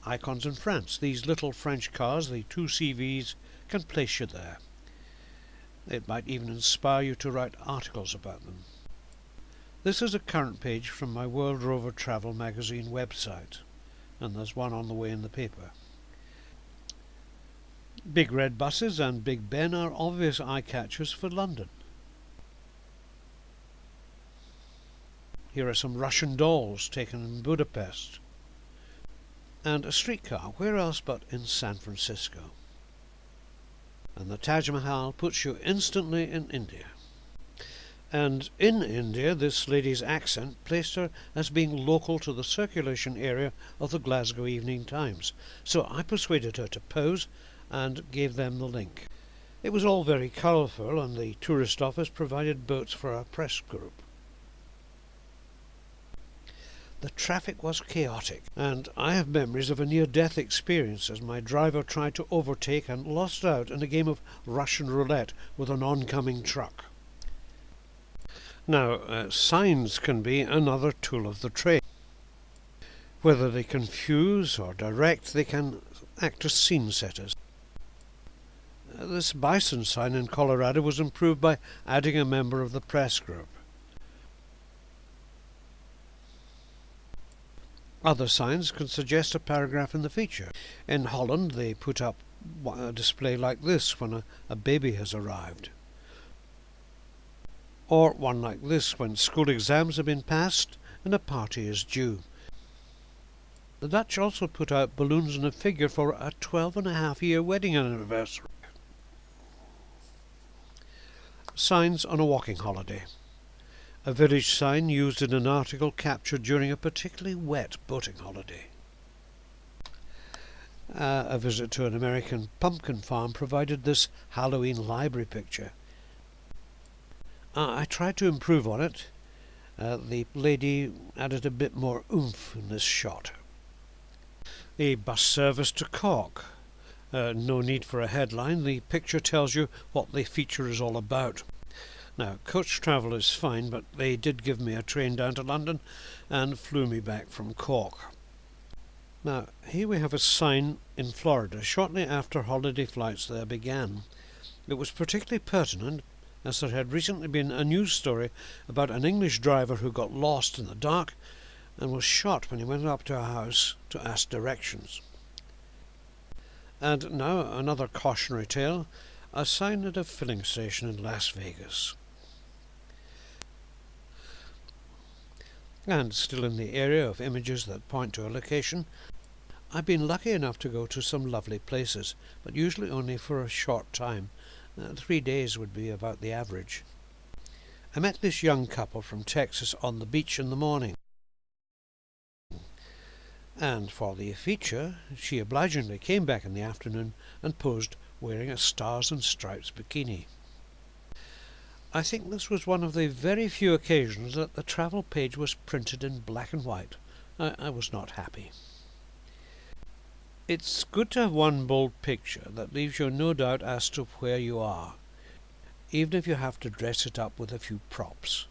icons in France. These little French cars, the 2CVs, can place you there. It might even inspire you to write articles about them. This is a current page from my World Rover Travel magazine website, and there's one on the way in the paper. Big red buses and Big Ben are obvious eye-catchers for London. Here are some Russian dolls taken in Budapest. And a streetcar, where else but in San Francisco? And the Taj Mahal puts you instantly in India. And in India, this lady's accent placed her as being local to the circulation area of the Glasgow Evening Times, so I persuaded her to pose and gave them the link. It was all very colourful, and the tourist office provided boats for our press group. The traffic was chaotic, and I have memories of a near-death experience as my driver tried to overtake and lost out in a game of Russian roulette with an oncoming truck. Now, signs can be another tool of the trade. Whether they confuse or direct, they can act as scene setters. This bison sign in Colorado was improved by adding a member of the press group. Other signs can suggest a paragraph in the feature. In Holland, they put up a display like this when a baby has arrived. Or one like this when school exams have been passed and a party is due. The Dutch also put out balloons and a figure for a 12-and-a-half-year wedding anniversary. Signs on a walking holiday. A village sign used in an article captured during a particularly wet boating holiday. A visit to an American pumpkin farm provided this Halloween library picture. I tried to improve on it. The lady added a bit more oomph in this shot. A bus service to Cork. No need for a headline. The picture tells you what the feature is all about. Now, coach travel is fine, but they did give me a train down to London and flew me back from Cork. Now, here we have a sign in Florida shortly after holiday flights there began. It was particularly pertinent as there had recently been a news story about an English driver who got lost in the dark and was shot when he went up to a house to ask directions. And now another cautionary tale, a sign at a filling station in Las Vegas. And still in the area of images that point to a location, I've been lucky enough to go to some lovely places, but usually only for a short time. 3 days would be about the average. I met this young couple from Texas on the beach in the morning, and for the feature she obligingly came back in the afternoon and posed wearing a Stars and Stripes bikini. I think this was one of the very few occasions that the travel page was printed in black and white. I was not happy. It's good to have one bold picture that leaves you no doubt as to where you are, even if you have to dress it up with a few props.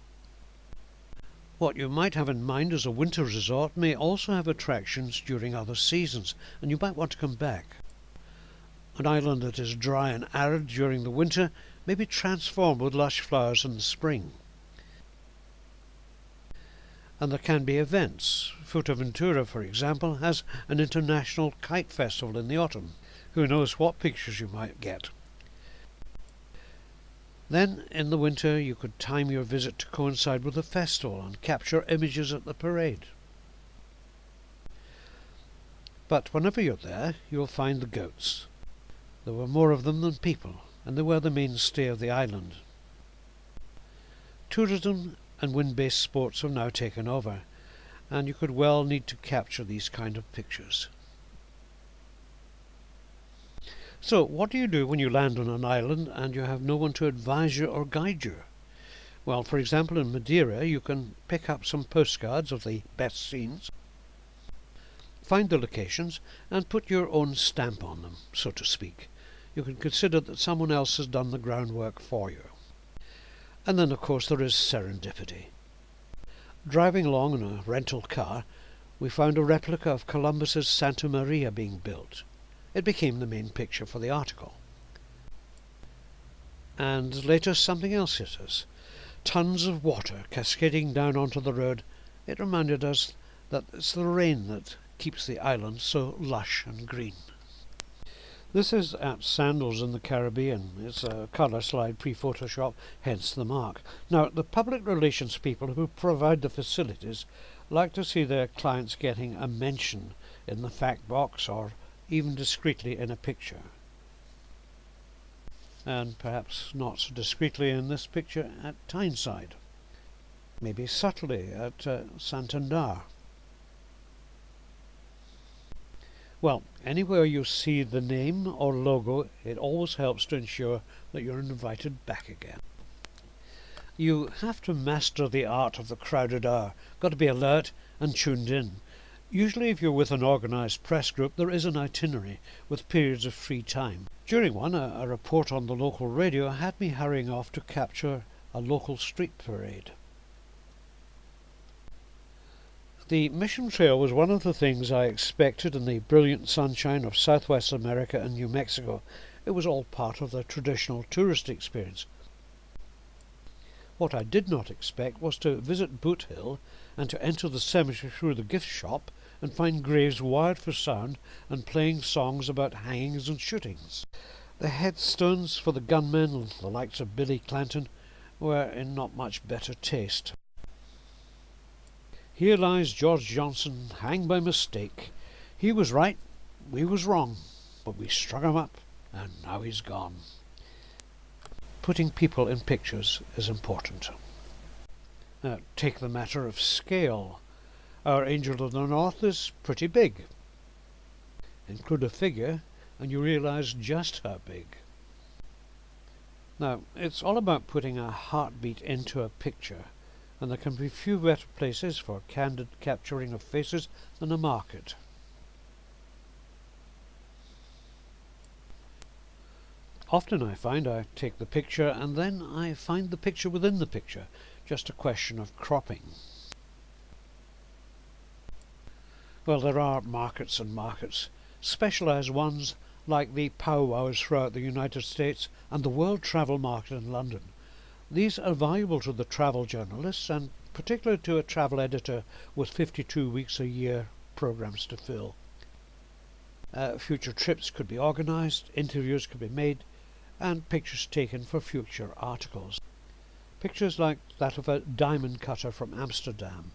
What you might have in mind as a winter resort may also have attractions during other seasons, and you might want to come back. An island that is dry and arid during the winter may be transformed with lush flowers in the spring. And there can be events. Fuerteventura, for example, has an international kite festival in the autumn. Who knows what pictures you might get. Then, in the winter, you could time your visit to coincide with the festival and capture images at the parade. But whenever you're there, you'll find the goats. There were more of them than people, and they were the mainstay of the island. Tourism and wind-based sports have now taken over, and you could well need to capture these kind of pictures. So, what do you do when you land on an island and you have no one to advise you or guide you? Well, for example, in Madeira you can pick up some postcards of the best scenes, find the locations and put your own stamp on them, so to speak. You can consider that someone else has done the groundwork for you. And then, of course, there is serendipity. Driving along in a rental car, we found a replica of Columbus's Santa Maria being built. It became the main picture for the article. And later something else hit us. Tons of water cascading down onto the road. It reminded us that it's the rain that keeps the island so lush and green. This is at Sandals in the Caribbean. It's a colour slide pre-Photoshop, hence the mark. Now, the public relations people who provide the facilities like to see their clients getting a mention in the fact box or even discreetly in a picture. And perhaps not so discreetly in this picture at Tyneside. Maybe subtly at Santander. Well, anywhere you see the name or logo, it always helps to ensure that you're invited back again. You have to master the art of the crowded hour. Got to be alert and tuned in. Usually if you're with an organised press group, there is an itinerary with periods of free time. During one, a report on the local radio had me hurrying off to capture a local street parade. The Mission Trail was one of the things I expected in the brilliant sunshine of Southwest America and New Mexico. It was all part of the traditional tourist experience. What I did not expect was to visit Boot Hill and to enter the cemetery through the gift shop and find graves wired for sound and playing songs about hangings and shootings. The headstones for the gunmen, the likes of Billy Clanton, were in not much better taste. Here lies George Johnson, hanged by mistake. He was right, we was wrong, but we strung him up, and now he's gone. Putting people in pictures is important. Take the matter of scale. Our Angel of the North is pretty big. Include a figure and you realise just how big. Now, it's all about putting a heartbeat into a picture, and there can be few better places for candid capturing of faces than a market. Often I find I take the picture and then I find the picture within the picture, just a question of cropping. Well, there are markets and markets, specialised ones like the powwows throughout the United States and the World Travel Market in London. These are valuable to the travel journalists and particularly to a travel editor with 52 weeks a year programmes to fill. Future trips could be organised, interviews could be made, and pictures taken for future articles. Pictures like that of a diamond cutter from Amsterdam.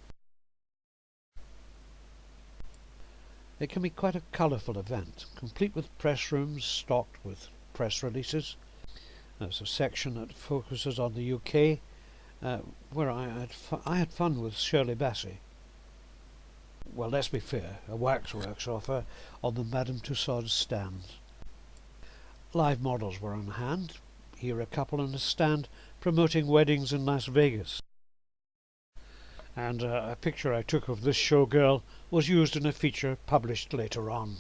It can be quite a colourful event, complete with press rooms stocked with press releases. There's a section that focuses on the UK, where I had fun with Shirley Bassey. Well, let's be fair, a waxworks offer on the Madame Tussauds stand. Live models were on hand. Here a couple in a stand promoting weddings in Las Vegas. And a picture I took of this showgirl was used in a feature published later on.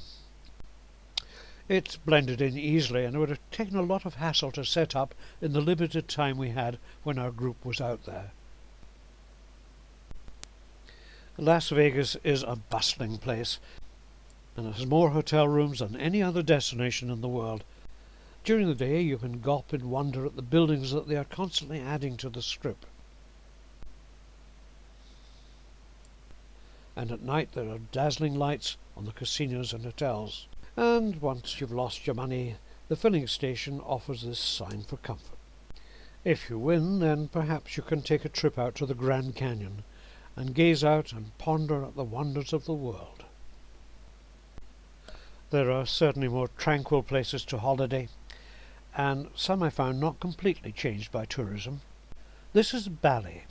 It blended in easily and it would have taken a lot of hassle to set up in the limited time we had when our group was out there. Las Vegas is a bustling place and it has more hotel rooms than any other destination in the world. During the day you can gawp in wonder at the buildings that they are constantly adding to the strip. And at night there are dazzling lights on the casinos and hotels. And once you've lost your money, the filling station offers this sign for comfort. If you win, then perhaps you can take a trip out to the Grand Canyon and gaze out and ponder at the wonders of the world. There are certainly more tranquil places to holiday, and some I found not completely changed by tourism. This is Bali.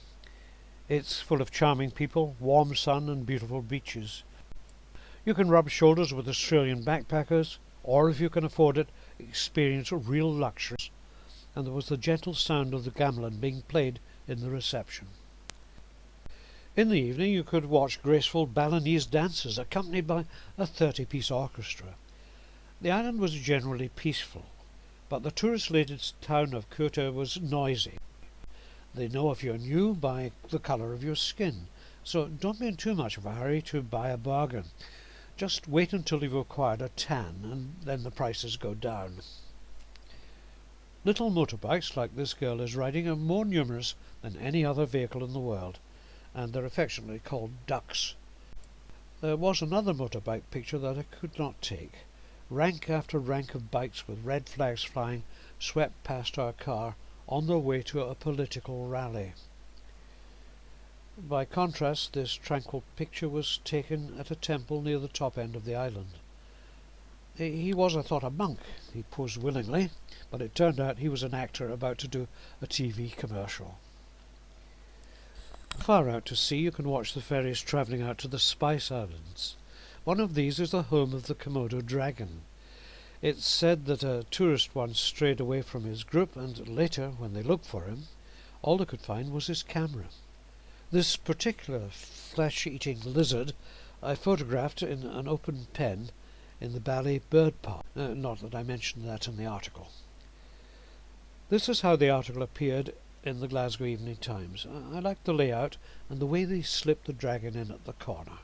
It's full of charming people, warm sun and beautiful beaches. You can rub shoulders with Australian backpackers, or if you can afford it, experience real luxury. And there was the gentle sound of the gamelan being played in the reception. In the evening you could watch graceful Balinese dances accompanied by a 30-piece orchestra. The island was generally peaceful, but the tourist-laden town of Kuta was noisy. They know if you're new by the colour of your skin, So don't be in too much of a hurry to buy a bargain. Just wait until you've acquired a tan, and then the prices go down. Little motorbikes like this girl is riding are more numerous than any other vehicle in the world, and they're affectionately called ducks. There was another motorbike picture that I could not take. Rank after rank of bikes with red flags flying swept past our car on their way to a political rally. By contrast, this tranquil picture was taken at a temple near the top end of the island. He was, I thought, a monk. He posed willingly, but it turned out he was an actor about to do a TV commercial. Far out to sea you can watch the ferries travelling out to the Spice Islands. One of these is the home of the Komodo dragon. It's said that a tourist once strayed away from his group, and later, when they looked for him, all they could find was his camera. This particular flesh-eating lizard I photographed in an open pen in the Bali Bird Park. Not that I mentioned that in the article. This is how the article appeared in the Glasgow Evening Times. I liked the layout and the way they slipped the dragon in at the corner.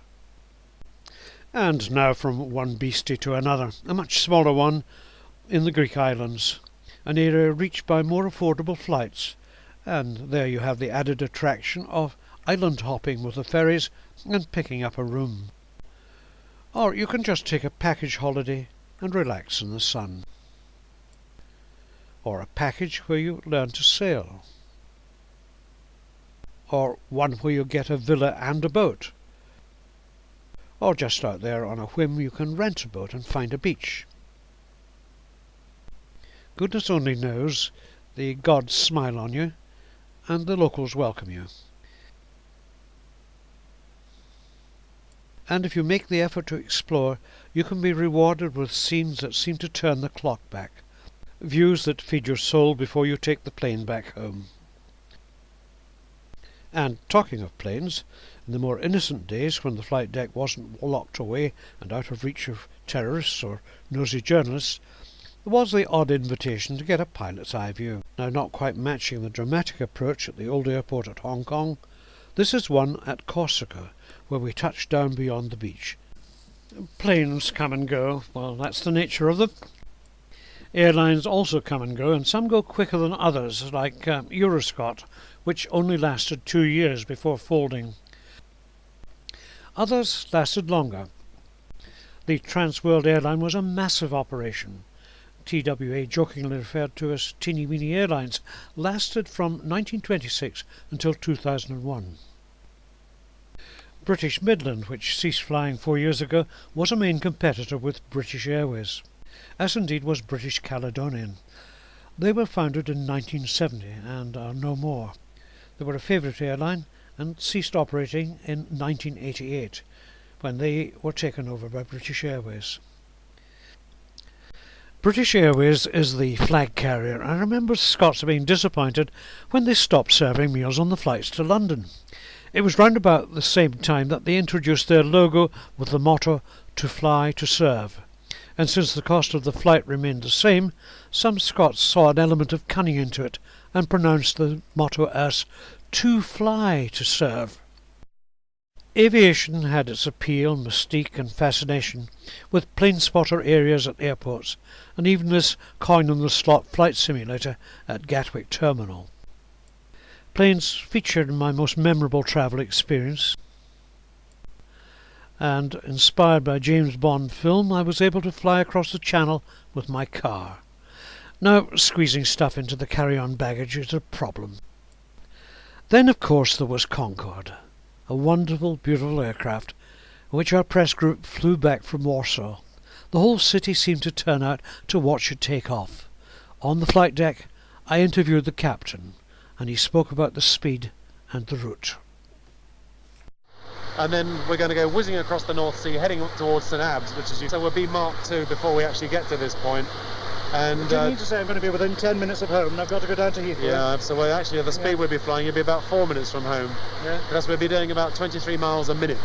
And now from one beastie to another, a much smaller one in the Greek islands, an area reached by more affordable flights, and there you have the added attraction of island hopping with the ferries and picking up a room. Or you can just take a package holiday and relax in the sun. Or a package where you learn to sail. Or one where you get a villa and a boat. Or just out there on a whim you can rent a boat and find a beach. Goodness only knows the gods smile on you and the locals welcome you. And if you make the effort to explore, you can be rewarded with scenes that seem to turn the clock back, views that feed your soul before you take the plane back home. And talking of planes, in the more innocent days when the flight deck wasn't locked away and out of reach of terrorists or nosy journalists, there was the odd invitation to get a pilot's eye view. Now, not quite matching the dramatic approach at the old airport at Hong Kong, this is one at Corsica, where we touched down beyond the beach. Planes come and go. Well, that's the nature of them. Airlines also come and go, and some go quicker than others, like Euroscot, which only lasted 2 years before folding. Others lasted longer. The Trans-World Airline was a massive operation. TWA, jokingly referred to as teeny-weeny airlines, lasted from 1926 until 2001. British Midland, which ceased flying 4 years ago, was a main competitor with British Airways, as indeed was British Caledonian. They were founded in 1970 and are no more. They were a favourite airline and ceased operating in 1988, when they were taken over by British Airways. British Airways is the flag carrier. I remember Scots being disappointed when they stopped serving meals on the flights to London. It was round about the same time that they introduced their logo with the motto "To fly, to serve." And since the cost of the flight remained the same, some Scots saw an element of cunning into it and pronounced the motto as "To fly, to serve." Aviation had its appeal, mystique and fascination, with plane spotter areas at airports, and even this coin-on-the-slot flight simulator at Gatwick Terminal. Planes featured in my most memorable travel experience, and inspired by James Bond film, I was able to fly across the Channel with my car. Now, squeezing stuff into the carry-on baggage is a problem. Then, of course, there was Concorde, a wonderful, beautiful aircraft, in which our press group flew back from Warsaw. The whole city seemed to turn out to watch it take off. On the flight deck, I interviewed the captain, and he spoke about the speed and the route. And then we're going to go whizzing across the North Sea, heading up towards St Abbs, so we'll be Mark 2 before we actually get to this point. And do you mean to say I'm going to be within 10 minutes of home and I've got to go down to Heathrow? Yeah, so we're actually at the speed we'll be flying, you'll be about 4 minutes from home. Yeah. Because we'll be doing about 23 miles a minute.